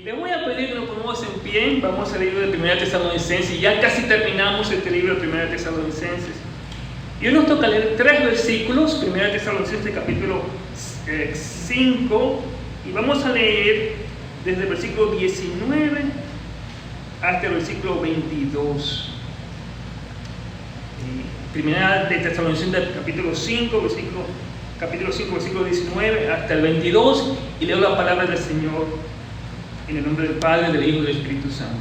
Les voy a pedir que nos pongamos en pie. Vamos al libro de 1 Tesalonicenses. Ya casi terminamos este libro de 1 Tesalonicenses. Y hoy nos toca leer 3 versículos. 1 Tesalonicenses capítulo 5. Y vamos a leer desde el versículo 19 hasta el versículo 22. 1 de Tesalonicenses capítulo 5, versículo 19 hasta el 22. Y leo la palabra del Señor en el nombre del Padre, del Hijo y del Espíritu Santo.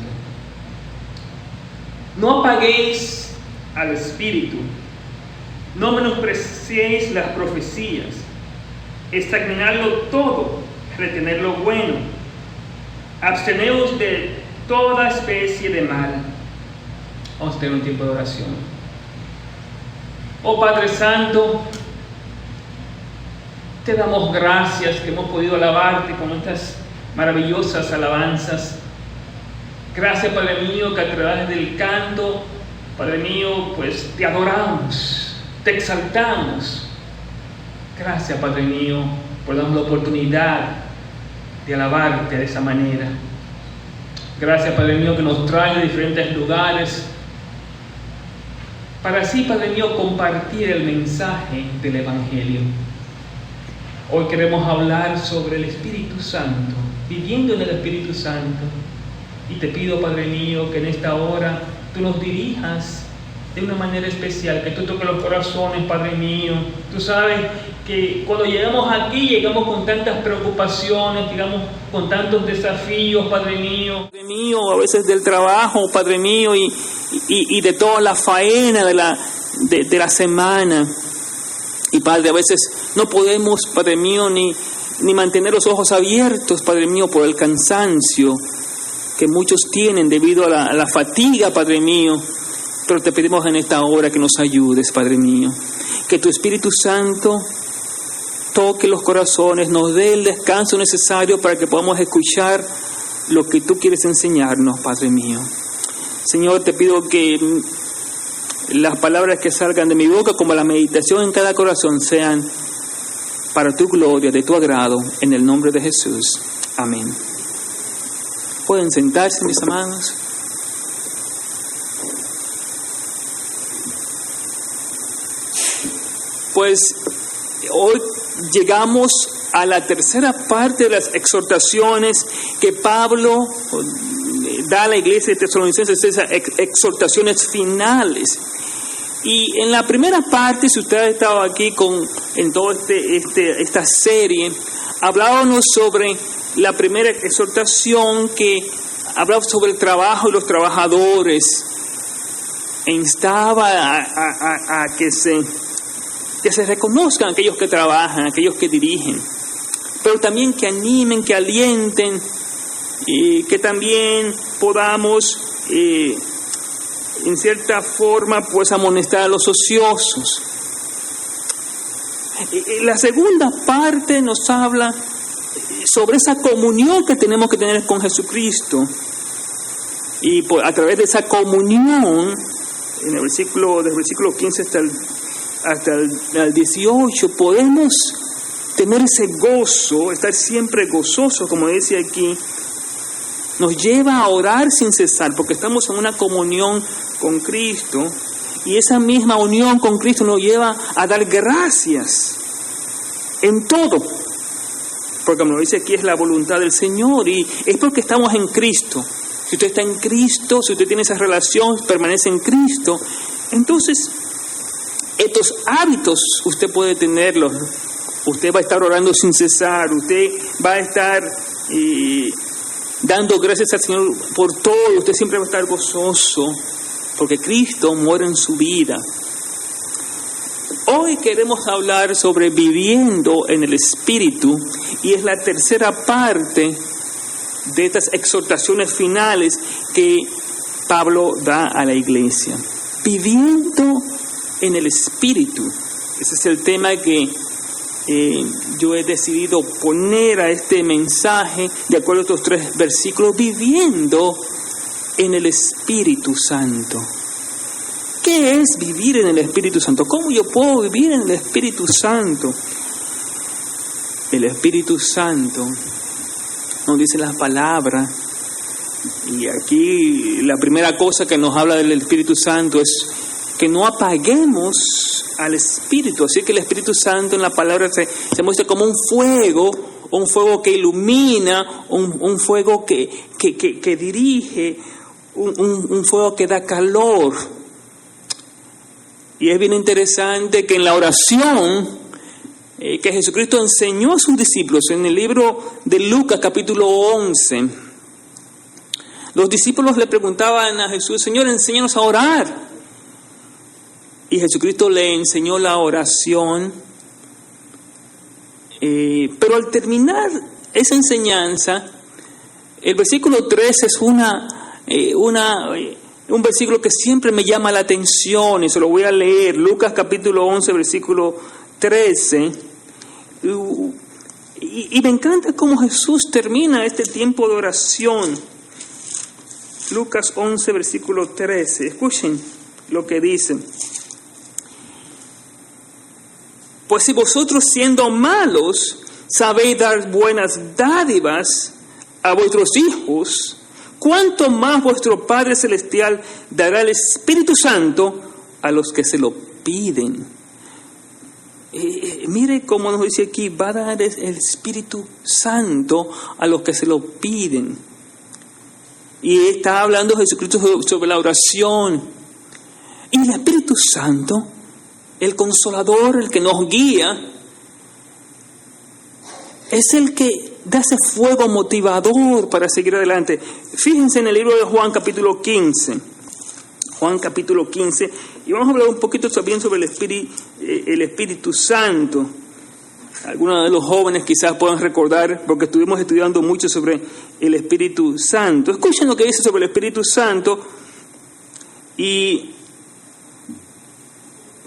No apaguéis al Espíritu, no menospreciéis las profecías, examinadlo todo, retened lo bueno, absteneos de toda especie de mal. Vamos a tener un tiempo de oración. Oh Padre Santo, te damos gracias que hemos podido alabarte con estas maravillosas alabanzas. Gracias, Padre mío, que a través del canto, Padre mío, pues te adoramos, te exaltamos. Gracias, Padre mío, por darnos la oportunidad de alabarte de esa manera. Gracias, Padre mío, que nos trae de diferentes lugares para así, Padre mío, compartir el mensaje del Evangelio. Hoy queremos hablar sobre el Espíritu Santo, viviendo en el Espíritu Santo. Y te pido, Padre mío, que en esta hora tú nos dirijas de una manera especial, que tú toques los corazones, Padre mío. Tú sabes que cuando llegamos aquí, llegamos con tantas preocupaciones, llegamos con tantos desafíos, Padre mío, a veces del trabajo, Padre mío, y de toda la faena de la semana. Y Padre, a veces no podemos, Padre mío, ni mantener los ojos abiertos, Padre mío, por el cansancio que muchos tienen debido a la fatiga, Padre mío. Pero te pedimos en esta hora que nos ayudes, Padre mío. Que tu Espíritu Santo toque los corazones, nos dé el descanso necesario para que podamos escuchar lo que tú quieres enseñarnos, Padre mío. Señor, te pido que las palabras que salgan de mi boca, como la meditación en cada corazón, sean para tu gloria, de tu agrado, en el nombre de Jesús. Amén. ¿Pueden sentarse, mis amados? Pues hoy llegamos a la tercera parte de las exhortaciones que Pablo da a la iglesia de Tesalonicenses, esas exhortaciones finales. Y en la primera parte, si usted ha estado aquí en toda esta serie, hablábamos sobre la primera exhortación, que hablaba sobre el trabajo y los trabajadores, e instaba a que se reconozcan aquellos que trabajan, aquellos que dirigen, pero también que animen, que alienten, y que también podamos en cierta forma pues amonestar a los ociosos. La segunda parte nos habla sobre esa comunión que tenemos que tener con Jesucristo, y a través de esa comunión, en el del versículo 15 hasta el 18, podemos tener ese gozo, estar siempre gozosos, como dice aquí. Nos lleva a orar sin cesar, porque estamos en una comunión con Cristo, y esa misma unión con Cristo nos lleva a dar gracias en todo, porque como dice aquí, es la voluntad del Señor, y es porque estamos en Cristo. Si usted está en Cristo, si usted tiene esa relación, permanece en Cristo, entonces estos hábitos usted puede tenerlos. Usted va a estar orando sin cesar, usted va a estar dando gracias al Señor por todo, usted siempre va a estar gozoso, porque Cristo muere en su vida. Hoy queremos hablar sobre viviendo en el Espíritu, y es la tercera parte de estas exhortaciones finales que Pablo da a la iglesia. Viviendo en el Espíritu. Ese es el tema que yo he decidido poner a este mensaje de acuerdo a estos 3 versículos. Viviendo en el Espíritu Santo. ¿Qué es vivir en el Espíritu Santo? ¿Cómo yo puedo vivir en el Espíritu Santo? El Espíritu Santo nos dice la palabra. Y aquí la primera cosa que nos habla del Espíritu Santo es que no apaguemos al Espíritu. Así que el Espíritu Santo en la palabra se muestra como un fuego que ilumina, un fuego que dirige, un fuego que da calor. Y es bien interesante que en la oración que Jesucristo enseñó a sus discípulos, en el libro de Lucas capítulo 11, los discípulos le preguntaban a Jesús: Señor, enséñanos a orar. Y Jesucristo le enseñó la oración. Pero al terminar esa enseñanza, el versículo 13 es un versículo que siempre me llama la atención, y se lo voy a leer. Lucas capítulo 11, versículo 13. Y me encanta cómo Jesús termina este tiempo de oración. Lucas 11, versículo 13. Escuchen lo que dice. Pues si vosotros, siendo malos, sabéis dar buenas dádivas a vuestros hijos, ¿cuánto más vuestro Padre Celestial dará el Espíritu Santo a los que se lo piden? Mire cómo nos dice aquí: va a dar el Espíritu Santo a los que se lo piden. Y está hablando Jesucristo sobre la oración. Y el Espíritu Santo, el Consolador, el que nos guía, es el que da ese fuego motivador para seguir adelante. Fíjense en el libro de Juan capítulo 15. Juan capítulo 15. Y vamos a hablar un poquito también sobre el Espíritu Santo. Algunos de los jóvenes quizás puedan recordar, porque estuvimos estudiando mucho sobre el Espíritu Santo. Escuchen lo que dice sobre el Espíritu Santo. Y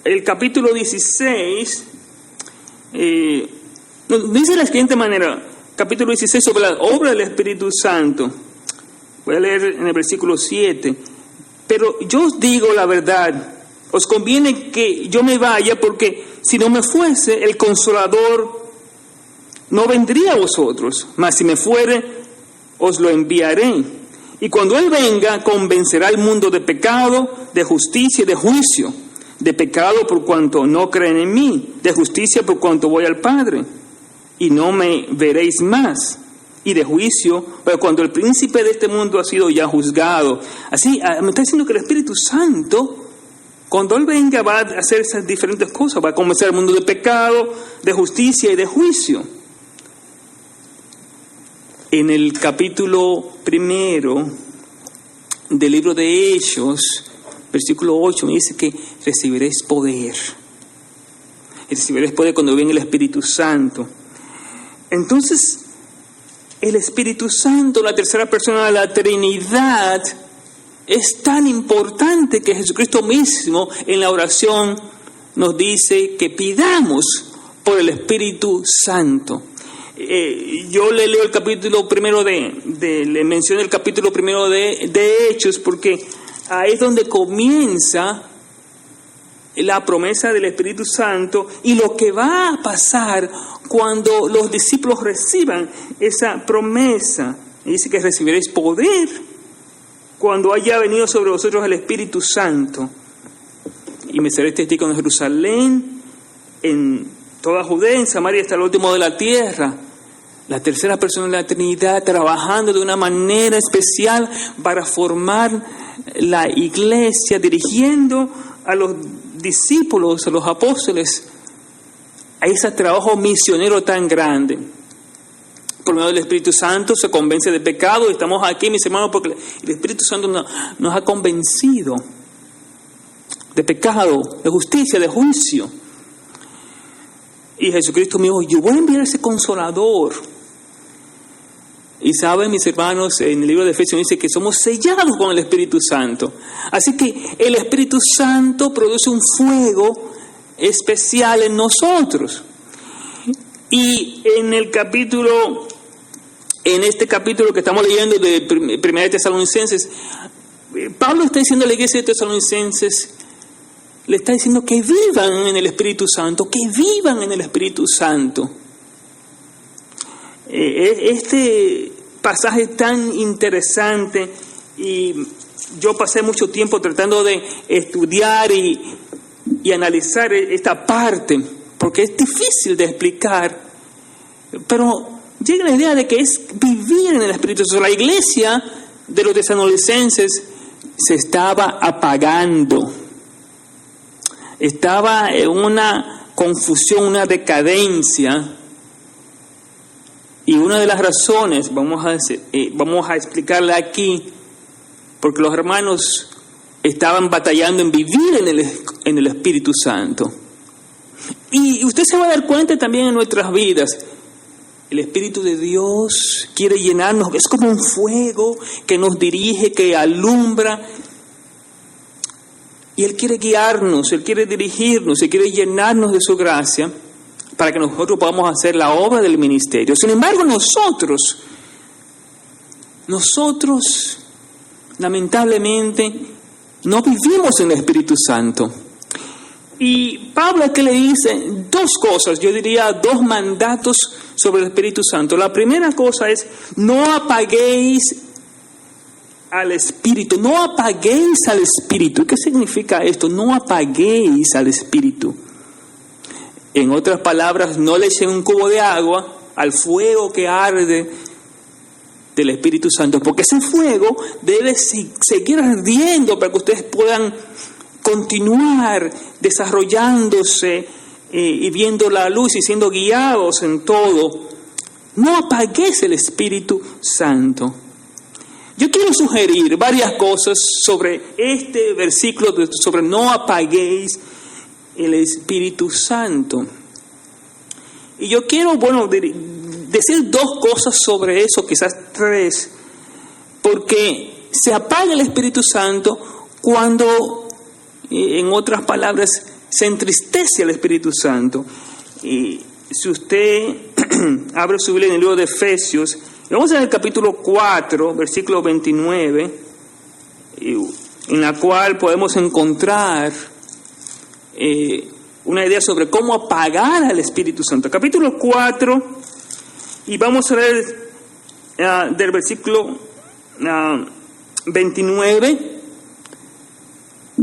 el capítulo 16 dice de la siguiente manera. Capítulo 16 sobre la obra del Espíritu Santo. Voy a leer en el versículo 7. Pero yo os digo la verdad, os conviene que yo me vaya, porque si no me fuese, el Consolador no vendría a vosotros, mas si me fuere, os lo enviaré. Y cuando Él venga, convencerá al mundo de pecado, de justicia y de juicio. De pecado por cuanto no creen en mí, de justicia por cuanto voy al Padre, y no me veréis más, y de juicio, pero cuando el príncipe de este mundo ha sido ya juzgado. Así, me está diciendo que el Espíritu Santo, cuando Él venga, va a hacer esas diferentes cosas, va a convencer al mundo de pecado, de justicia y de juicio. En el capítulo 1 del libro de Hechos, versículo 8, me dice que recibiréis poder. Recibiréis poder cuando venga el Espíritu Santo. Entonces, el Espíritu Santo, la tercera persona de la Trinidad, es tan importante que Jesucristo mismo en la oración nos dice que pidamos por el Espíritu Santo. Yo le leo el capítulo primero le menciono el capítulo primero de Hechos, porque ahí es donde comienza la promesa del Espíritu Santo y lo que va a pasar cuando los discípulos reciban esa promesa. Y dice que recibiréis poder cuando haya venido sobre vosotros el Espíritu Santo. Y me seréis testigos en Jerusalén, en toda Judea, en Samaria, hasta el último de la tierra. La tercera persona de la Trinidad trabajando de una manera especial para formar la iglesia, dirigiendo a los discípulos, a los apóstoles, a ese trabajo misionero tan grande. Por medio del Espíritu Santo se convence de pecado. Y estamos aquí, mis hermanos, porque el Espíritu Santo nos ha convencido de pecado, de justicia, de juicio. Y Jesucristo me dijo: yo voy a enviar ese Consolador. Y saben, mis hermanos, en el libro de Efesios dice que somos sellados con el Espíritu Santo. Así que el Espíritu Santo produce un fuego especial en nosotros. Y en este capítulo que estamos leyendo de Primera de Tesalonicenses, Pablo está diciendo a la iglesia de Tesalonicenses, le está diciendo que vivan en el Espíritu Santo, que vivan en el Espíritu Santo. Este pasaje tan interesante y yo pasé mucho tiempo tratando de estudiar y analizar esta parte, porque es difícil de explicar, pero llega la idea de que es vivir en el Espíritu Santo. La iglesia de los tesalonicenses se estaba apagando, estaba en una confusión, una decadencia, y una de las razones, vamos a explicarla aquí, porque los hermanos estaban batallando en vivir en el Espíritu Santo. Y usted se va a dar cuenta también en nuestras vidas. El Espíritu de Dios quiere llenarnos, es como un fuego que nos dirige, que alumbra. Y Él quiere guiarnos, Él quiere dirigirnos, Él quiere llenarnos de su gracia para que nosotros podamos hacer la obra del ministerio. Sin embargo, nosotros, lamentablemente, no vivimos en el Espíritu Santo. Y Pablo aquí le dice dos cosas, yo diría dos mandatos sobre el Espíritu Santo. La primera cosa es: no apaguéis al Espíritu, no apaguéis al Espíritu. ¿Qué significa esto? No apaguéis al Espíritu. En otras palabras, no le echen un cubo de agua al fuego que arde del Espíritu Santo, porque ese fuego debe seguir ardiendo para que ustedes puedan continuar desarrollándose y viendo la luz y siendo guiados en todo. No apaguéis el Espíritu Santo. Yo quiero sugerir varias cosas sobre este versículo, sobre no apaguéis el Espíritu Santo. Y yo quiero, decir dos cosas sobre eso, quizás tres, porque se apaga el Espíritu Santo cuando, en otras palabras, se entristece al Espíritu Santo. Y si usted abre su Biblia en el libro de Efesios, vamos a ver el capítulo 4, versículo 29, en la cual podemos encontrar una idea sobre cómo apagar al Espíritu Santo. Capítulo 4, y vamos a leer del versículo 29,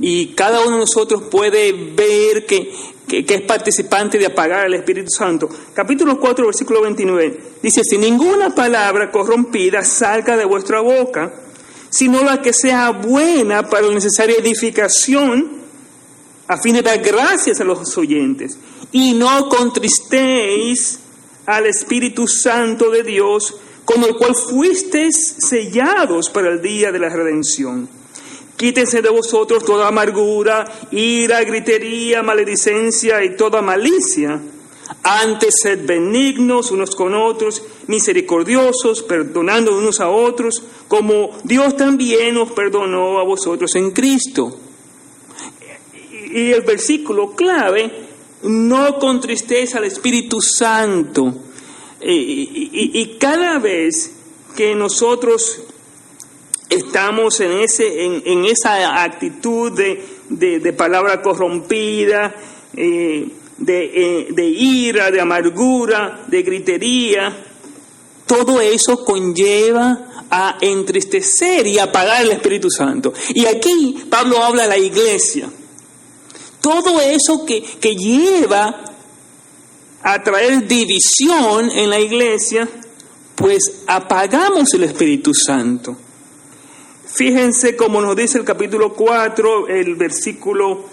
y cada uno de nosotros puede ver que es participante de apagar al Espíritu Santo. Capítulo 4, versículo 29, dice: si ninguna palabra corrompida salga de vuestra boca, sino la que sea buena para la necesaria edificación, a fin de dar gracias a los oyentes, y no contristéis al Espíritu Santo de Dios, con el cual fuisteis sellados para el día de la redención. Quítense de vosotros toda amargura, ira, gritería, maledicencia y toda malicia. Antes sed benignos unos con otros, misericordiosos, perdonando unos a otros, como Dios también os perdonó a vosotros en Cristo. Y el versículo clave: no contristéis al Espíritu Santo. Y cada vez que nosotros estamos en esa actitud de palabra corrompida, de ira, de amargura, de gritería, todo eso conlleva a entristecer y apagar el Espíritu Santo. Y aquí Pablo habla de la iglesia. Todo eso que lleva a traer división en la iglesia, pues apagamos el Espíritu Santo. Fíjense cómo nos dice el capítulo 4, el versículo,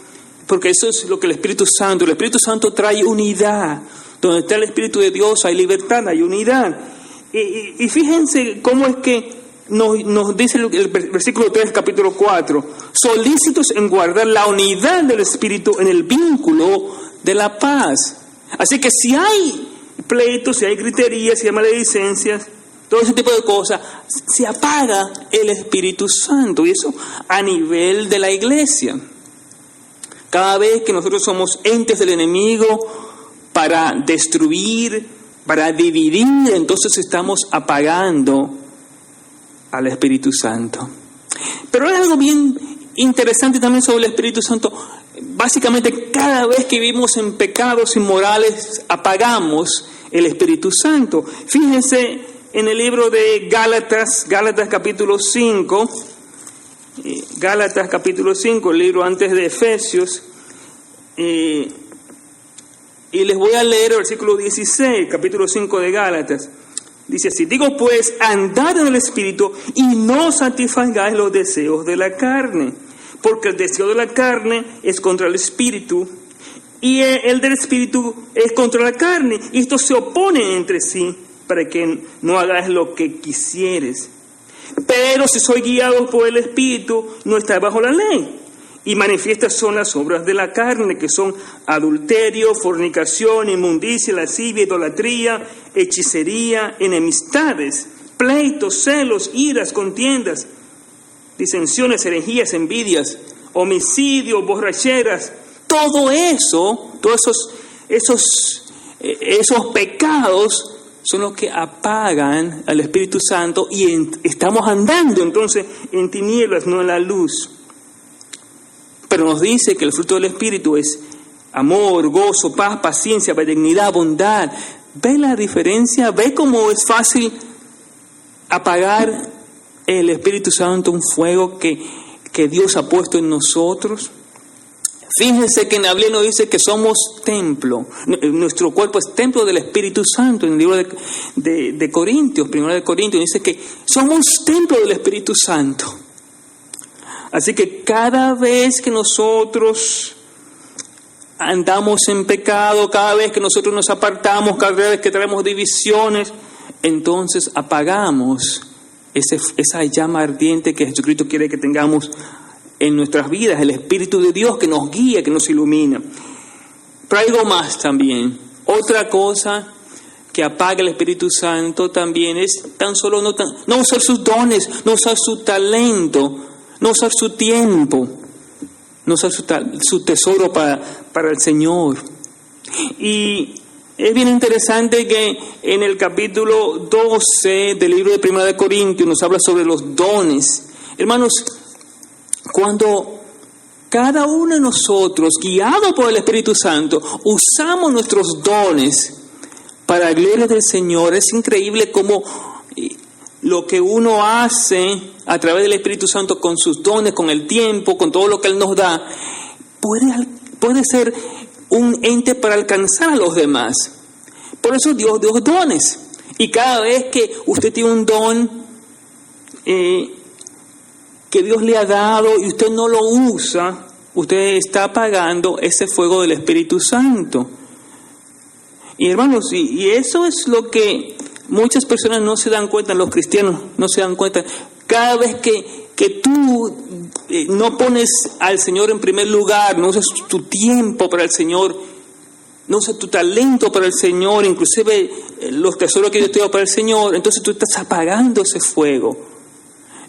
porque eso es lo que el Espíritu Santo trae unidad. Donde está el Espíritu de Dios hay libertad, hay unidad. Y fíjense cómo es que nos dice el versículo 3 del capítulo 4: solícitos en guardar la unidad del Espíritu en el vínculo de la paz. Así que si hay pleitos, si hay griterías, si hay maledicencias, todo ese tipo de cosas, se apaga el Espíritu Santo. Y eso a nivel de la iglesia. Cada vez que nosotros somos entes del enemigo para destruir, para dividir, entonces estamos apagando al Espíritu Santo. Pero hay algo bien interesante también sobre el Espíritu Santo. Básicamente, cada vez que vivimos en pecados inmorales, apagamos el Espíritu Santo. Fíjense en el libro de Gálatas capítulo 5, el libro antes de Efesios, y les voy a leer el versículo 16, capítulo 5 de Gálatas. Dice así: digo pues, andad en el Espíritu y no satisfagáis los deseos de la carne, porque el deseo de la carne es contra el Espíritu, y el del Espíritu es contra la carne, y estos se oponen entre sí, para que no hagáis lo que quisieres. Pero si sois guiados por el Espíritu, no estáis bajo la ley. Y manifiestas son las obras de la carne, que son adulterio, fornicación, inmundicia, lascivia, idolatría, hechicería, enemistades, pleitos, celos, iras, contiendas, disensiones, herejías, envidias, homicidios, borracheras. Todo eso, todos esos pecados son los que apagan al Espíritu Santo y estamos andando entonces en tinieblas, no en la luz. Pero nos dice que el fruto del Espíritu es amor, gozo, paz, paciencia, benignidad, bondad. ¿Ve la diferencia? ¿Ve cómo es fácil apagar el Espíritu Santo, un fuego que Dios ha puesto en nosotros? Fíjense que en la Biblia nos dice que somos templo. Nuestro cuerpo es templo del Espíritu Santo. En el libro de Corintios, 1 de Corintios, dice que somos templo del Espíritu Santo. Así que cada vez que nosotros andamos en pecado, cada vez que nosotros nos apartamos, cada vez que traemos divisiones, entonces apagamos esa llama ardiente que Jesucristo quiere que tengamos en nuestras vidas, el Espíritu de Dios que nos guía, que nos ilumina. Pero hay algo más también. Otra cosa que apaga el Espíritu Santo también es tan solo no usar sus dones, no usar su talento, no usar su tiempo, no usar su tesoro para el Señor. Y es bien interesante que en el capítulo 12 del libro de 1 de Corintios nos habla sobre los dones. Hermanos, cuando cada uno de nosotros, guiado por el Espíritu Santo, usamos nuestros dones para la gloria del Señor, es increíble cómo lo que uno hace a través del Espíritu Santo con sus dones, con el tiempo, con todo lo que Él nos da, puede ser un ente para alcanzar a los demás. Por eso Dios dio dones. Y cada vez que usted tiene un don que Dios le ha dado y usted no lo usa, usted está apagando ese fuego del Espíritu Santo. Y hermanos, y eso es lo que muchas personas no se dan cuenta, los cristianos no se dan cuenta. Cada vez que tú no pones al Señor en primer lugar, no usas tu tiempo para el Señor, no usas tu talento para el Señor, inclusive los tesoros que Dios te da para el Señor, entonces tú estás apagando ese fuego.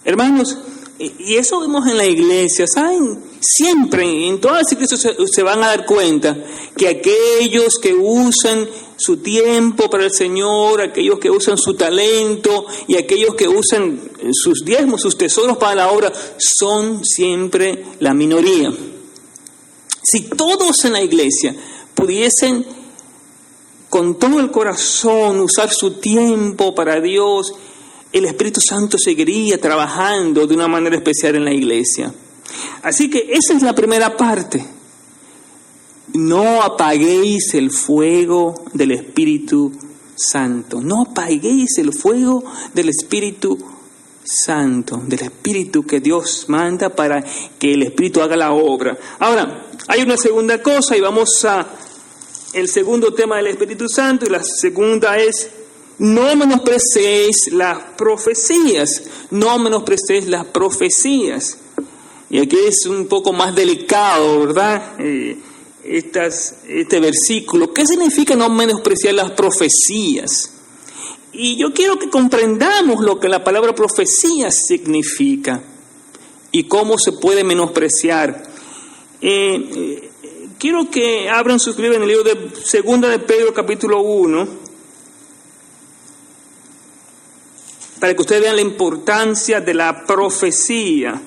Hermanos, y eso vemos en la iglesia, ¿saben? Siempre, en todas las iglesias se van a dar cuenta que aquellos que usan su tiempo para el Señor, aquellos que usan su talento y aquellos que usan sus diezmos, sus tesoros para la obra, son siempre la minoría. Si todos en la iglesia pudiesen con todo el corazón usar su tiempo para Dios, el Espíritu Santo seguiría trabajando de una manera especial en la iglesia. Así que esa es la primera parte. No apaguéis el fuego del Espíritu Santo. No apaguéis el fuego del Espíritu Santo, del Espíritu que Dios manda para que el Espíritu haga la obra. Ahora, hay una segunda cosa y vamos a el segundo tema del Espíritu Santo, y la segunda es: no menospreciéis las profecías. No menospreciéis las profecías. Y aquí es un poco más delicado, ¿verdad? Este versículo. ¿Qué significa no menospreciar las profecías? Y yo quiero que comprendamos lo que la palabra profecía significa y cómo se puede menospreciar. Quiero que abran sus libros en el libro de 2 de Pedro, capítulo 1, para que ustedes vean la importancia de la profecía.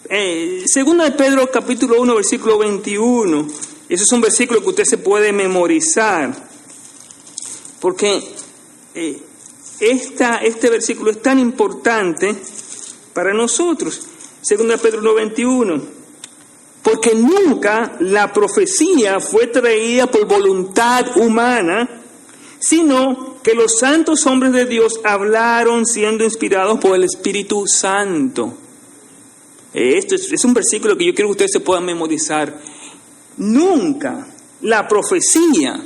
2 de Pedro, capítulo 1, versículo 21. Ese es un versículo que usted se puede memorizar, porque este versículo es tan importante para nosotros? 2 Pedro 1:21. Porque nunca la profecía fue traída por voluntad humana, sino que los santos hombres de Dios hablaron siendo inspirados por el Espíritu Santo. Esto es un versículo que yo quiero que ustedes se puedan memorizar. Nunca la profecía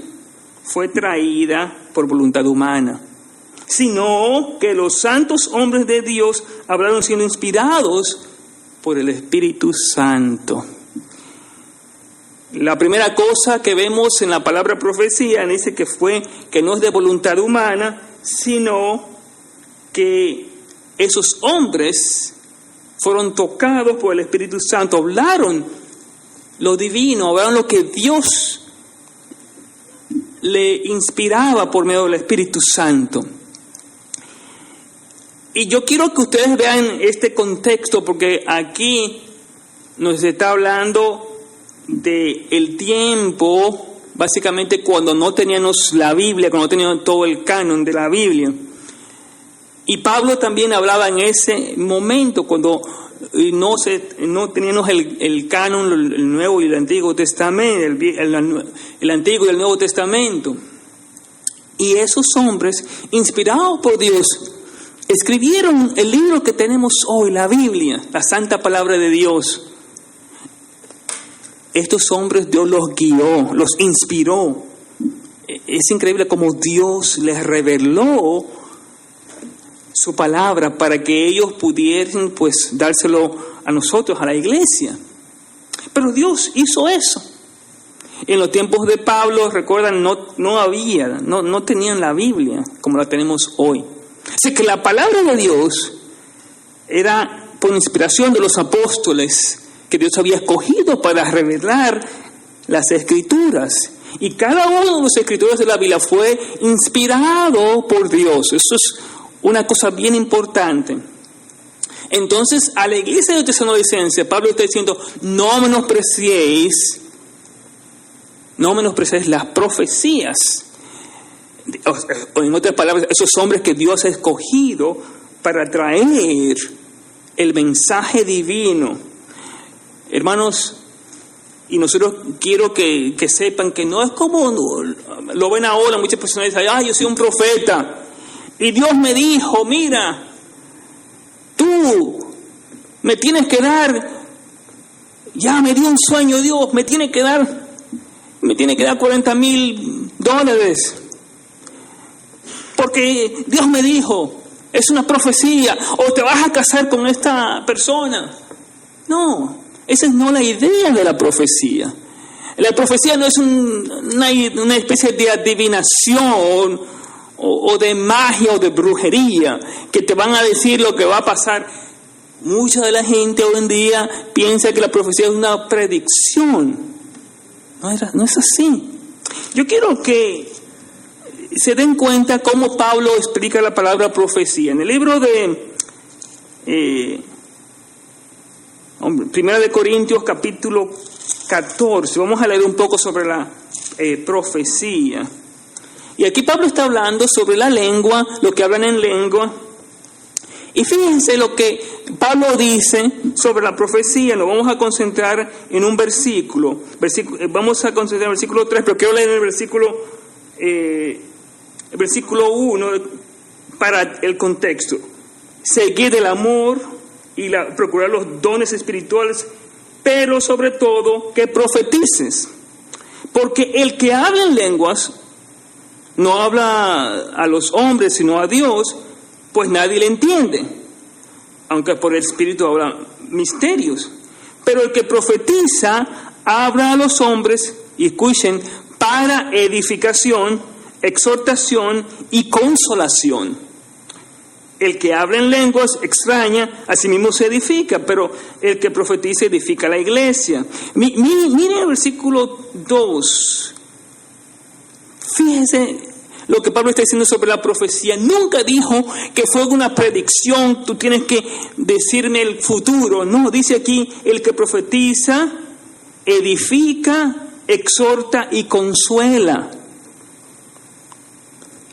fue traída por voluntad humana, sino que los santos hombres de Dios hablaron siendo inspirados por el Espíritu Santo. La primera cosa que vemos en la palabra profecía dice que no es de voluntad humana, sino que esos hombres fueron tocados por el Espíritu Santo, hablaron lo divino, hablaron lo que Dios le inspiraba por medio del Espíritu Santo. Y yo quiero que ustedes vean este contexto, porque aquí nos está hablando de el tiempo, básicamente cuando no teníamos la Biblia, cuando no teníamos todo el canon de la Biblia. Y Pablo también hablaba en ese momento, cuando no teníamos el canon, el Nuevo y el Antiguo Testamento, el Antiguo y el Nuevo Testamento. Y esos hombres, inspirados por Dios, escribieron el libro que tenemos hoy, la Biblia, la Santa Palabra de Dios. Estos hombres Dios los guió, los inspiró. Es increíble cómo Dios les reveló su palabra para que ellos pudieran pues dárselo a nosotros, a la iglesia. Pero Dios hizo eso. En los tiempos de Pablo, recuerdan, no tenían la Biblia como la tenemos hoy. Así que la palabra de Dios era por inspiración de los apóstoles que Dios había escogido para revelar las Escrituras. Y cada uno de los escritores de la Biblia fue inspirado por Dios. Eso es una cosa bien importante. Entonces, a la iglesia de Tesalonicenses, Pablo está diciendo, no menospreciéis las profecías. O en otras palabras, esos hombres que Dios ha escogido para traer el mensaje divino. Hermanos, y nosotros quiero que sepan que no es como lo ven ahora, muchas personas dicen, yo soy un profeta, y Dios me dijo, mira, tú me tienes que dar, ya me dio un sueño Dios, me tiene que dar $40,000, porque Dios me dijo, es una profecía, o te vas a casar con esta persona. No. Esa es no la idea de la profecía. La profecía no es una especie de adivinación o de magia o de brujería que te van a decir lo que va a pasar. Mucha de la gente hoy en día piensa que la profecía es una predicción. No es así. Yo quiero que se den cuenta cómo Pablo explica la palabra profecía. En el libro de Primera de Corintios capítulo 14, vamos a leer un poco sobre la profecía. Y aquí Pablo está hablando sobre la lengua, lo que hablan en lengua. Y fíjense lo que Pablo dice sobre la profecía. Nos vamos a concentrar en un versículo. Vamos a concentrar en el versículo 3, pero quiero leer el versículo 1 para el contexto. Seguid el amor y procurar los dones espirituales, pero sobre todo que profetices. Porque el que habla en lenguas no habla a los hombres, sino a Dios, pues nadie le entiende, aunque por el Espíritu habla misterios. Pero el que profetiza habla a los hombres, y escuchen, para edificación, exhortación y consolación. El que habla en lenguas extraña, a sí mismo se edifica, pero el que profetiza edifica la iglesia. Miren el versículo 2. Fíjense lo que Pablo está diciendo sobre la profecía. Nunca dijo que fue una predicción, tú tienes que decirme el futuro. No, dice aquí, el que profetiza edifica, exhorta y consuela.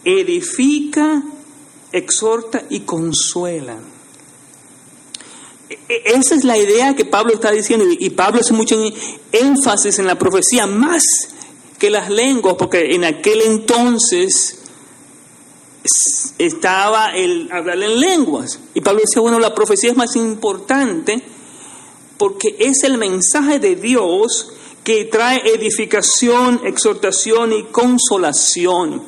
Edifica, exhorta y consuela. Esa es la idea que Pablo está diciendo, y Pablo hace mucho énfasis en la profecía, más que las lenguas, porque en aquel entonces estaba el hablar en lenguas. Y Pablo decía, bueno, la profecía es más importante porque es el mensaje de Dios que trae edificación, exhortación y consolación.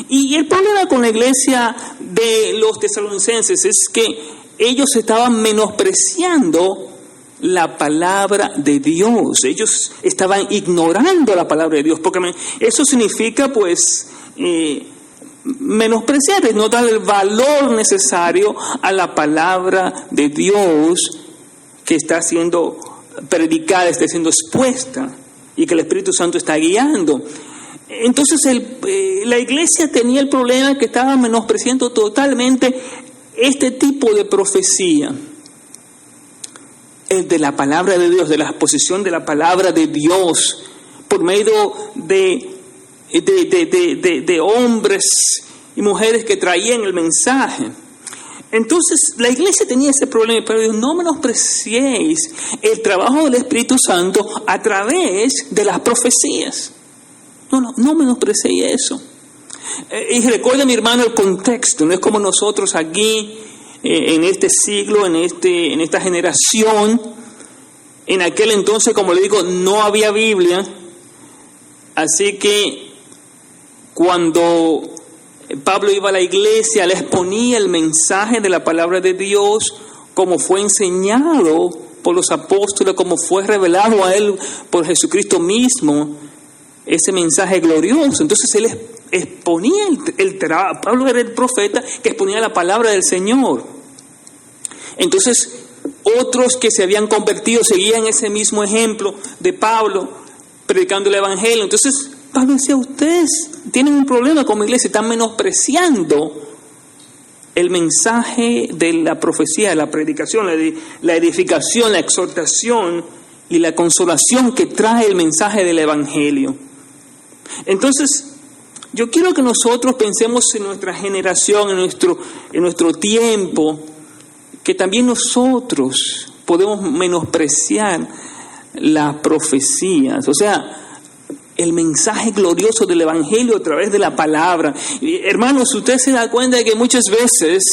Y el problema con la iglesia de los tesalonicenses es que ellos estaban menospreciando la palabra de Dios. Ellos estaban ignorando la palabra de Dios, porque eso significa pues menospreciar, no dar el valor necesario a la palabra de Dios que está siendo predicada, está siendo expuesta y que el Espíritu Santo está guiando. Entonces la iglesia tenía el problema que estaba menospreciando totalmente este tipo de profecía, el de la palabra de Dios, de la exposición de la palabra de Dios por medio de hombres y mujeres que traían el mensaje. Entonces la iglesia tenía ese problema, pero Dios, no menospreciéis el trabajo del Espíritu Santo a través de las profecías. No menospreciéis eso. Y recuerda, mi hermano, el contexto. No es como nosotros aquí, en este siglo, en esta generación. En aquel entonces, como le digo, no había Biblia. Así que cuando Pablo iba a la iglesia, le exponía el mensaje de la palabra de Dios, como fue enseñado por los apóstoles, como fue revelado a él por Jesucristo mismo, ese mensaje glorioso. Entonces él exponía el trabajo. Pablo era el profeta que exponía la palabra del Señor. Entonces otros que se habían convertido seguían ese mismo ejemplo de Pablo predicando el evangelio. Entonces Pablo decía, ustedes tienen un problema como iglesia, están menospreciando el mensaje de la profecía, la predicación, la edificación, la exhortación y la consolación que trae el mensaje del evangelio. Entonces yo quiero que nosotros pensemos en nuestra generación, en nuestro tiempo, que también nosotros podemos menospreciar las profecías, o sea, el mensaje glorioso del evangelio a través de la palabra. Hermanos, usted se da cuenta de que muchas veces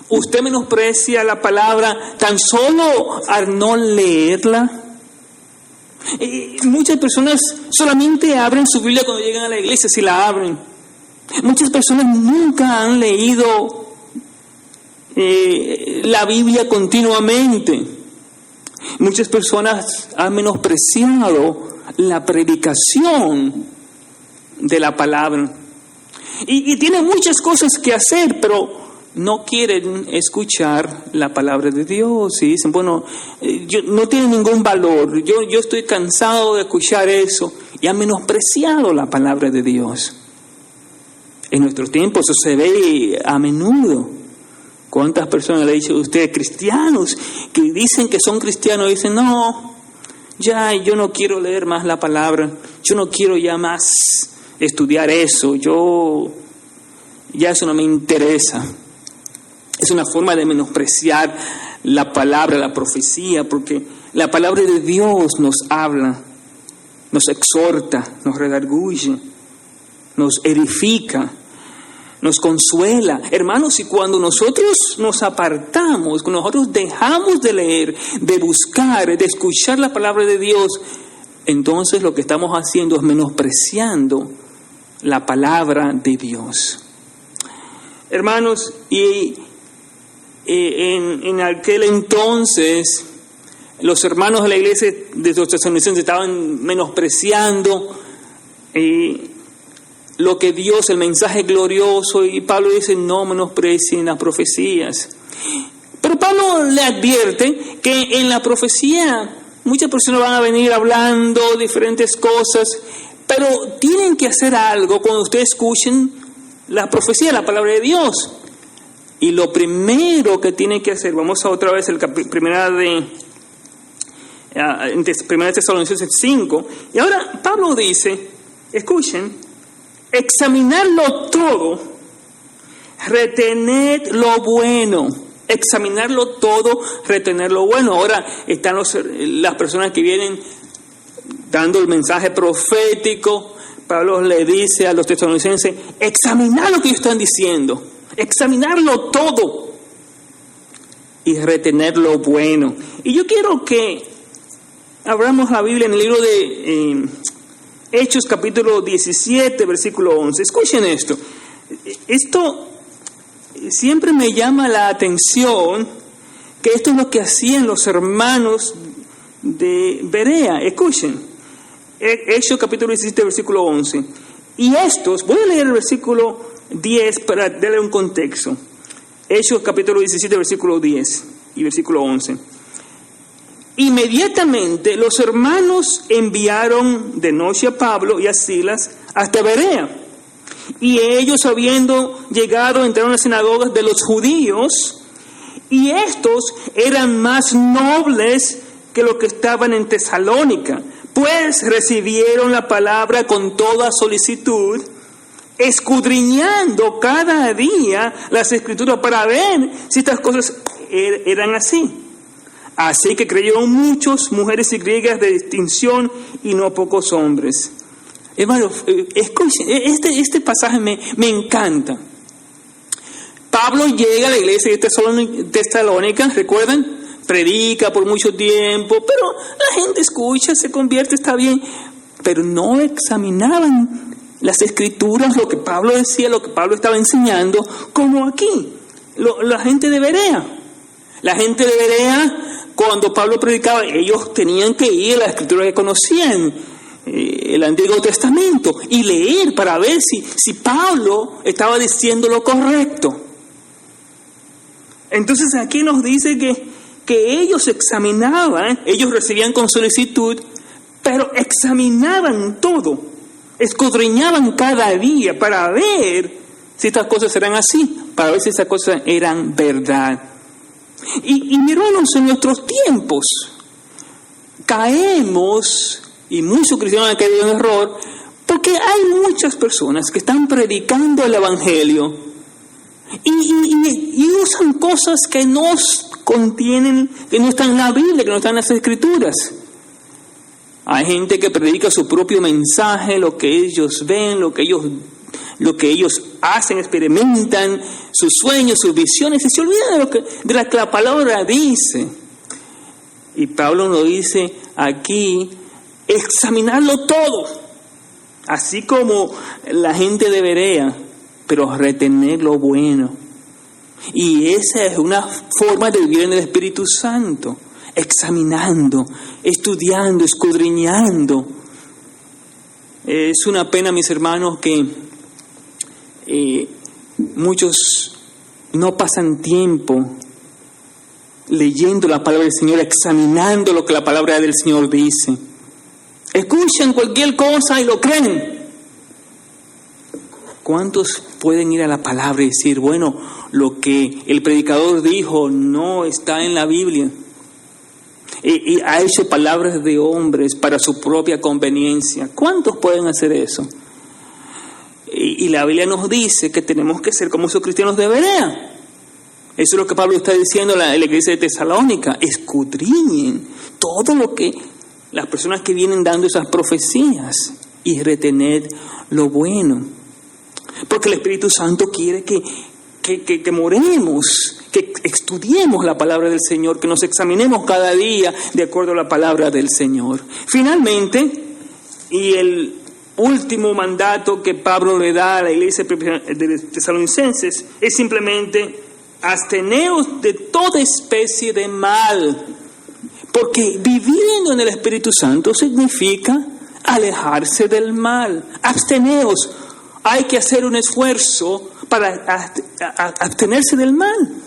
usted menosprecia la palabra tan solo al no leerla. Muchas personas solamente abren su Biblia cuando llegan a la iglesia, si la abren. Muchas personas nunca han leído la Biblia continuamente. Muchas personas han menospreciado la predicación de la palabra. Y tienen muchas cosas que hacer, pero no quieren escuchar la palabra de Dios. Y dicen, bueno, no tiene ningún valor. Yo estoy cansado de escuchar eso. Y han menospreciado la palabra de Dios. En nuestros tiempos eso se ve a menudo. ¿Cuántas personas le he dicho a ustedes, cristianos, que dicen que son cristianos, dicen, no, ya yo no quiero leer más la palabra, yo no quiero ya más estudiar eso, ya eso no me interesa? Es una forma de menospreciar la palabra, la profecía, porque la palabra de Dios nos habla, nos exhorta, nos redarguye, nos edifica, nos consuela. Hermanos, y cuando nosotros nos apartamos, cuando nosotros dejamos de leer, de buscar, de escuchar la palabra de Dios, entonces lo que estamos haciendo es menospreciando la palabra de Dios. Hermanos, y en aquel entonces los hermanos de la iglesia de los tesalonicenses estaban menospreciando lo que Dios, el mensaje glorioso, y Pablo dice, no menosprecien las profecías. Pero Pablo le advierte que en la profecía muchas personas van a venir hablando diferentes cosas, pero tienen que hacer algo cuando ustedes escuchen la profecía, la palabra de Dios. Y lo primero que tienen que hacer, vamos a otra vez el primera de Tesalonicenses 5, y ahora Pablo dice, escuchen, examinarlo todo, retened lo bueno. Examinarlo todo, retener lo bueno. Ahora están las personas que vienen dando el mensaje profético. Pablo le dice a los tesalonicenses, examinar lo que ellos están diciendo, examinarlo todo y retener lo bueno. Y yo quiero que abramos la Biblia en el libro de Hechos capítulo 17, versículo 11. Escuchen esto. Esto siempre me llama la atención, que esto es lo que hacían los hermanos de Berea. Escuchen, Hechos capítulo 17, versículo 11. Y estos, voy a leer el versículo 10 para darle un contexto. Hechos capítulo 17, versículo 10 y versículo 11. Inmediatamente los hermanos enviaron de noche a Pablo y a Silas hasta Berea. Y ellos, habiendo llegado, entraron a las sinagogas de los judíos, y estos eran más nobles que los que estaban en Tesalónica, pues recibieron la palabra con toda solicitud, escudriñando cada día las Escrituras para ver si estas cosas eran así. Así que creyeron muchos, mujeres y griegas de distinción, y no pocos hombres. Hermano, escuchen, este pasaje me encanta. Pablo llega a la iglesia de Tesalónica, ¿recuerdan? Predica por mucho tiempo, pero la gente escucha, se convierte, está bien, pero no examinaban las Escrituras, lo que Pablo decía, lo que Pablo estaba enseñando, como aquí, la gente de Berea. La gente de Berea, cuando Pablo predicaba, ellos tenían que ir a las Escrituras que conocían, el Antiguo Testamento, y leer para ver si Pablo estaba diciendo lo correcto. Entonces aquí nos dice que ellos examinaban, ellos recibían con solicitud, pero examinaban todo, escudriñaban cada día para ver si estas cosas eran así, para ver si estas cosas eran verdad. Y mi hermanos, en nuestros tiempos caemos, y muchos cristianos han caído en error, porque hay muchas personas que están predicando el Evangelio y usan cosas que no contienen, que no están en la Biblia, que no están en las Escrituras. Hay gente que predica su propio mensaje, lo que ellos ven, lo que ellos hacen, experimentan, sus sueños, sus visiones, y se olvidan de lo que la palabra dice. Y Pablo nos dice aquí, examinarlo todo, así como la gente de Berea, pero retener lo bueno. Y esa es una forma de vivir en el Espíritu Santo, examinando, estudiando, escudriñando. Es una pena, mis hermanos, que muchos no pasan tiempo leyendo la palabra del Señor, examinando lo que la palabra del Señor dice. Escuchan cualquier cosa y lo creen. ¿Cuántos pueden ir a la palabra y decir, bueno, lo que el predicador dijo no está en la Biblia? Y ha hecho palabras de hombres para su propia conveniencia. ¿Cuántos pueden hacer eso? Y la Biblia nos dice que tenemos que ser como esos cristianos de Berea. Eso es lo que Pablo está diciendo a la iglesia de Tesalónica. Escudriñen todo lo que las personas que vienen dando esas profecías y retener lo bueno. Porque el Espíritu Santo quiere que moremos, que estudiemos la palabra del Señor, que nos examinemos cada día de acuerdo a la palabra del Señor. Finalmente, y el último mandato que Pablo le da a la iglesia de Tesalonicenses es simplemente absteneos de toda especie de mal, porque viviendo en el Espíritu Santo significa alejarse del mal. Absteneos, hay que hacer un esfuerzo para abstenerse del mal.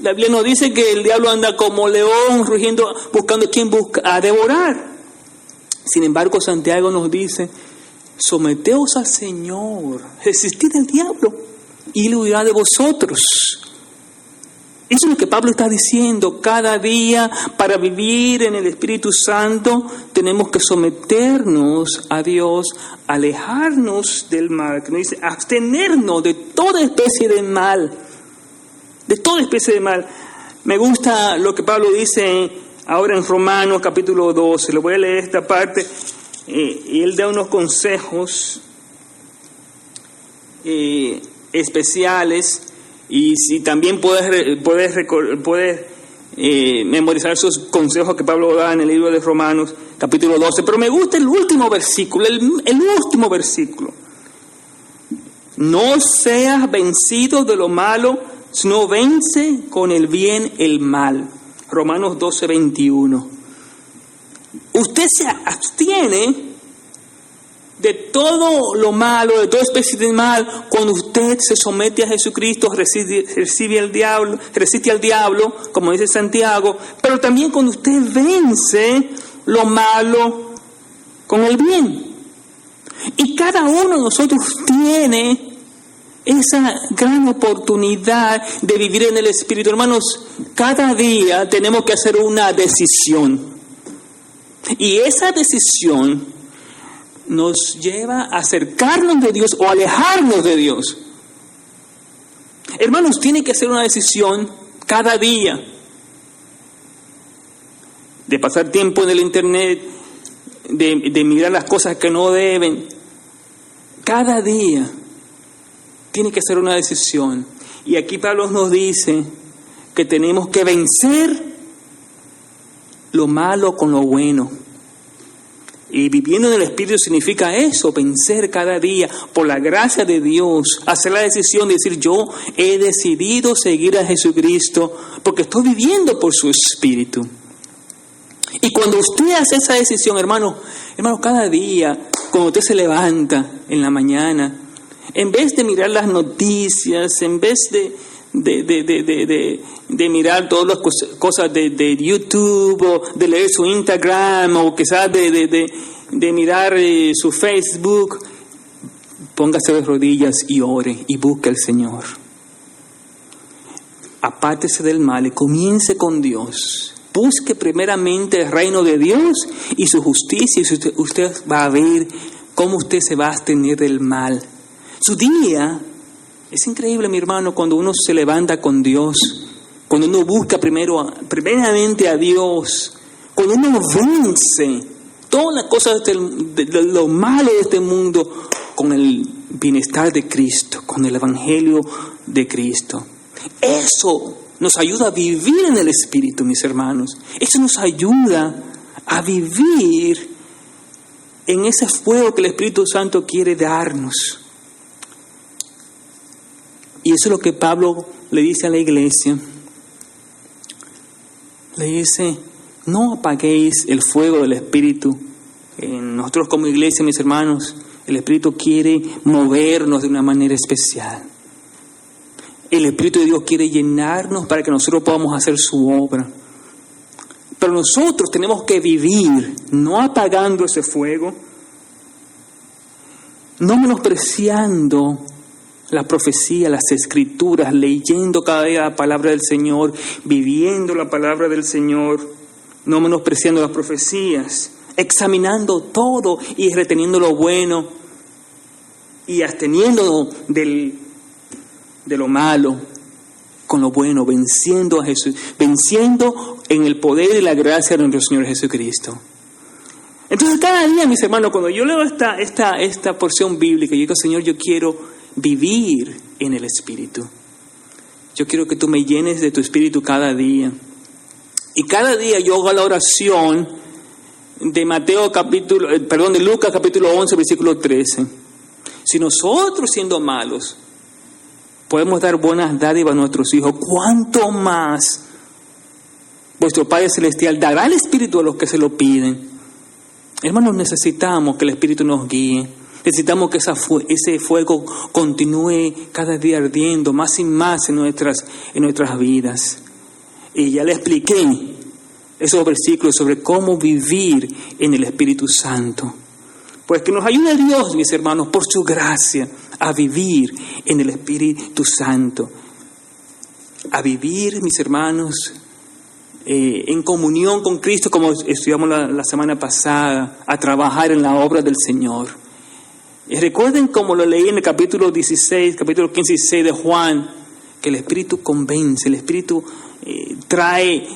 La Biblia nos dice que el diablo anda como león rugiendo, buscando quien busca a devorar. Sin embargo, Santiago nos dice, someteos al Señor, resistid al diablo y él huirá de vosotros. Eso es lo que Pablo está diciendo. Cada día, para vivir en el Espíritu Santo, tenemos que someternos a Dios, alejarnos del mal, que nos dice abstenernos de toda especie de mal. De toda especie de mal. Me gusta lo que Pablo dice ahora en Romanos capítulo 12. Le voy a leer esta parte. Y él da unos consejos especiales. Y si también puedes memorizar esos consejos que Pablo da en el libro de Romanos, capítulo 12. Pero me gusta el último versículo, el último versículo. No seas vencido de lo malo, sino vence con el bien el mal. Romanos 12, 21. Usted se abstiene de todo lo malo, de toda especie de mal, cuando usted se somete a Jesucristo, resiste al diablo, como dice Santiago, pero también cuando usted vence lo malo con el bien. Y cada uno de nosotros tiene esa gran oportunidad de vivir en el Espíritu. Hermanos, cada día tenemos que hacer una decisión. Y esa decisión nos lleva a acercarnos de Dios o alejarnos de Dios. Hermanos, tiene que hacer una decisión cada día. De pasar tiempo en el internet, de mirar las cosas que no deben. Cada día tiene que ser una decisión. Y aquí Pablo nos dice que tenemos que vencer lo malo con lo bueno. Y viviendo en el Espíritu significa eso, vencer cada día por la gracia de Dios, hacer la decisión de decir: yo he decidido seguir a Jesucristo porque estoy viviendo por su Espíritu. Y cuando usted hace esa decisión, hermano, cada día, cuando usted se levanta en la mañana, en vez de mirar las noticias, en vez de mirar todas las cosas de YouTube, o de leer su Instagram, o quizás de mirar su Facebook, póngase de rodillas y ore y busque al Señor. Apártese del mal y comience con Dios. Busque primeramente el reino de Dios y su justicia, y usted va a ver cómo usted se va a abstener del mal. Su día es increíble, mi hermano, cuando uno se levanta con Dios, cuando uno busca primeramente a Dios, cuando uno vence todas las cosas de lo malo de este mundo con el bienestar de Cristo, con el Evangelio de Cristo. Eso nos ayuda a vivir en el Espíritu, mis hermanos. Eso nos ayuda a vivir en ese fuego que el Espíritu Santo quiere darnos. Y eso es lo que Pablo le dice a la iglesia. Le dice: no apaguéis el fuego del Espíritu. Nosotros como iglesia, mis hermanos, el Espíritu quiere movernos de una manera especial. El Espíritu de Dios quiere llenarnos para que nosotros podamos hacer su obra. Pero nosotros tenemos que vivir, no apagando ese fuego, no menospreciando la profecía, las escrituras, leyendo cada día la palabra del Señor, viviendo la palabra del Señor, no menospreciando las profecías, examinando todo y reteniendo lo bueno y absteniendo de lo malo con lo bueno, venciendo a Jesús, venciendo en el poder y la gracia de nuestro Señor Jesucristo. Entonces cada día, mis hermanos, cuando yo leo esta porción bíblica, yo digo: Señor, yo quiero vivir en el Espíritu. Yo quiero que tú me llenes de tu Espíritu cada día. Y cada día yo hago la oración de Lucas capítulo 11, versículo 13. Si nosotros, siendo malos, podemos dar buenas dádivas a nuestros hijos, ¿cuánto más vuestro Padre Celestial dará el Espíritu a los que se lo piden? Hermanos, necesitamos que el Espíritu nos guíe. Necesitamos que ese fuego continúe cada día ardiendo más y más en nuestras vidas. Y ya le expliqué esos versículos sobre cómo vivir en el Espíritu Santo. Pues que nos ayude Dios, mis hermanos, por su gracia, a vivir en el Espíritu Santo. a vivir, mis hermanos, en comunión con Cristo, como estudiamos la semana pasada, a trabajar en la obra del Señor. Y recuerden como lo leí en el capítulo 15 y 16 de Juan, que el Espíritu convence, el Espíritu trae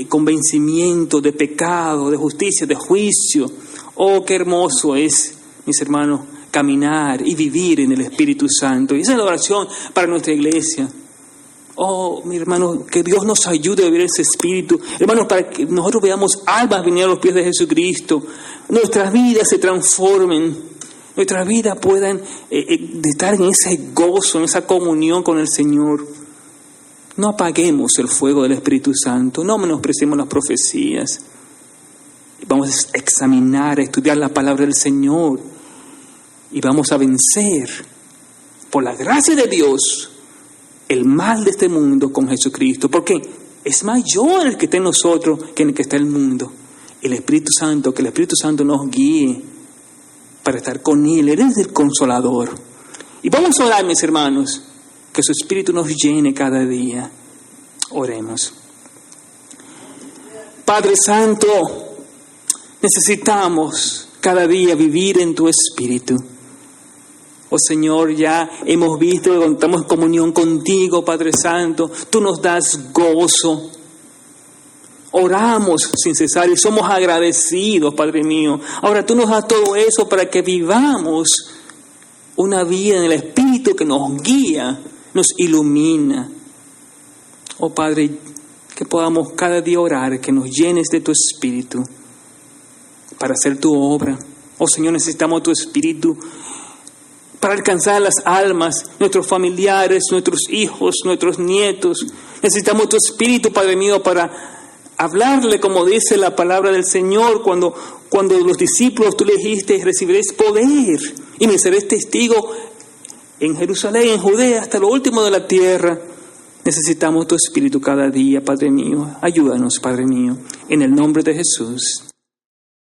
convencimiento de pecado, de justicia, de juicio. Oh, qué hermoso es, mis hermanos, caminar y vivir en el Espíritu Santo. Y esa es la oración para nuestra iglesia. Oh, mi hermano, que Dios nos ayude a vivir ese espíritu. Hermanos, para que nosotros veamos almas venir a los pies de Jesucristo. Nuestras vidas se transformen. Nuestras vidas puedan estar en ese gozo, en esa comunión con el Señor. No apaguemos el fuego del Espíritu Santo. No menospreciemos las profecías. Vamos a examinar, a estudiar la palabra del Señor. Y vamos a vencer, por la gracia de Dios, el mal de este mundo con Jesucristo, porque es mayor el que está en nosotros que en el que está en el mundo. El Espíritu Santo, que el Espíritu Santo nos guíe para estar con Él. Él es el Consolador. Y vamos a orar, mis hermanos, que su Espíritu nos llene cada día. Oremos. Padre Santo, necesitamos cada día vivir en tu Espíritu. Oh Señor, ya hemos visto que contamos en comunión contigo, Padre Santo. Tú nos das gozo. Oramos sin cesar y somos agradecidos, Padre mío. Ahora tú nos das todo eso para que vivamos una vida en el Espíritu que nos guía, nos ilumina. Oh Padre, que podamos cada día orar, que nos llenes de tu Espíritu para hacer tu obra. Oh Señor, necesitamos tu Espíritu para alcanzar las almas, nuestros familiares, nuestros hijos, nuestros nietos. Necesitamos tu Espíritu, Padre mío, para hablarle, como dice la palabra del Señor, cuando los discípulos tú le dijiste, recibiréis poder y me seréis testigo en Jerusalén, en Judea, hasta lo último de la tierra. Necesitamos tu Espíritu cada día, Padre mío. Ayúdanos, Padre mío, en el nombre de Jesús.